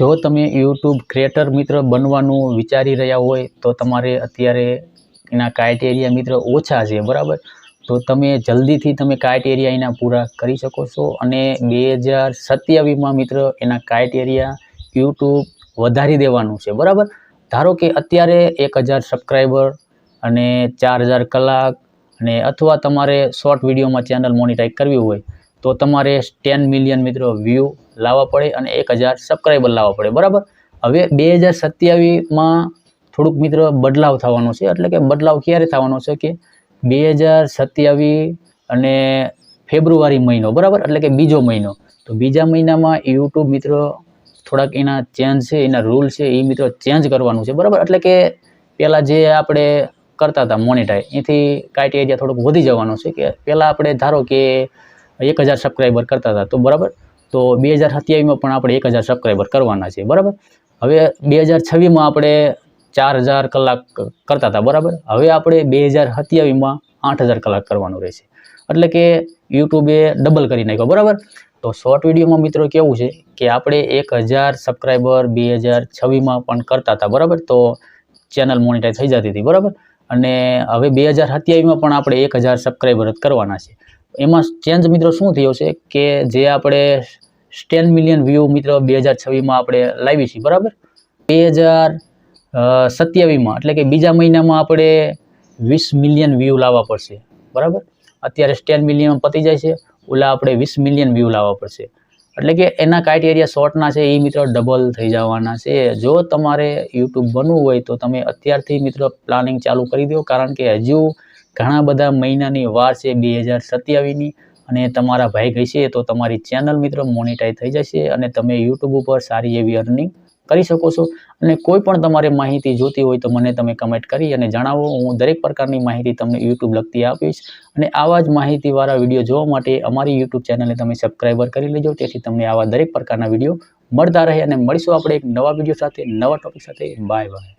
જો તમે YouTube creator મિત્ર બનવાનું વિચારી રહ્યા હોય તો તમારે અત્યારે એના ક્રાઇટેરિયા મિત્ર ઓછા છે, બરાબર. તો તમે જલ્દીથી તમે ક્રાઇટેરિયા એના પૂરા કરી શકો છો અને 2027માં મિત્ર એના ક્રાઇટેરિયા યુટ્યુબ વધારી દેવાનું છે, બરાબર. ધારો કે અત્યારે 1000 સબસ્ક્રાઈબર અને 4000 કલાક અને અથવા તમારે શોર્ટ વિડીયોમાં ચેનલ મોનિટાઈઝ કરવી હોય તો તમારે 10 મિલિયન મિત્રો વ્યૂ લાવવા પડે અને 1000 સબસ્ક્રાઈબર લાવવા પડે, બરાબર. હવે 2027માં થોડુંક મિત્ર બદલાવ થવાનો છે. એટલે કે બદલાવ ક્યારે થવાનો છે કે 2027 અને ફેબ્રુઆરી મહિનો, બરાબર, એટલે કે બીજો મહિનો. તો બીજા મહિનામાં યુટ્યુબ મિત્રો થોડાક એના ચેન્જ છે, એના રૂલ છે એ મિત્રો ચેન્જ કરવાનું છે, બરાબર. એટલે કે પહેલાં જે આપણે કરતા હતા મોનિટાઈઝ એથી ક્રાઇટેરિયા થોડુંક વધી જવાનું છે. કે પહેલાં આપણે ધારો કે 1000 સબસ્ક્રાઈબર કરતા હતા તો બરાબર, તો 2027માં પણ આપણે 1000 સબસ્ક્રાઈબર કરવાના છે, બરાબર. હવે 2026માં આપણે 4000 કલાક કરતા હતા, બરાબર. હવે આપણે 2027માં 8000 કલાક કરવાનું રહેશે. એટલે કે યુટ્યુબે ડબલ કરી નાખ્યો, બરાબર. તો શોર્ટ વિડીયોમાં મિત્રો કેવું છે કે આપણે 1000 સબસ્ક્રાઈબર 2026માં પણ કરતા હતા, બરાબર. તો ચેનલ મોનિટાઈઝ થઈ જતી હતી, બરાબર. અને હવે 2027માં પણ આપણે 1000 સબસ્ક્રાઈબર જ કરવાના છે. એમાં ચેન્જ મિત્રો શું થયો છે કે જે આપણે 10 મિલિયન વ્યૂ મિત્રો 2026માં આપણે લાવી છીએ, બરાબર. 2027માં એટલે કે બીજા મહિનામાં આપણે 20 મિલિયન વ્યૂ લાવવા પડશે, બરાબર. અત્યારે 10 મિલિયન પતી જાય છે, ઓલા આપણે 20 મિલિયન વ્યૂ લાવવા પડશે. એટલે કે એના ક્રાઇટેરિયા શોર્ટના છે એ મિત્રો ડબલ થઈ જવાના છે. જો તમારે યુટ્યુબ બનવું હોય તો તમે અત્યારથી મિત્રો પ્લાનિંગ ચાલુ કરી દો, કારણ કે હજુ ઘણા બધા મહિનાની વાર છે 2027ની. અને તમારા ભાઈ ગઈ છે તો તમારી ચેનલ મિત્રો મોનિટાઈઝ થઈ જશે અને તમે યુટ્યુબ ઉપર સારી એવી અર્નિંગ કરી શકો છો. અને કોઈ પણ તમારે માહિતી જોતી હોય તો મને તમે કમેન્ટ કરી અને જણાવો. હું દરેક પ્રકારની માહિતી તમને યુટ્યુબ લગતી આપીશ. અને આવા જ માહિતીવાળા વિડીયો જોવા માટે અમારી યુટ્યુબ ચેનલને તમે સબસ્ક્રાઈબર કરી લેજો, તેથી તમને આવા દરેક પ્રકારના વિડીયો મળતા રહે. અને મળીશું આપણે એક નવા વિડીયો સાથે, નવા ટોપિક સાથે. Bye bye.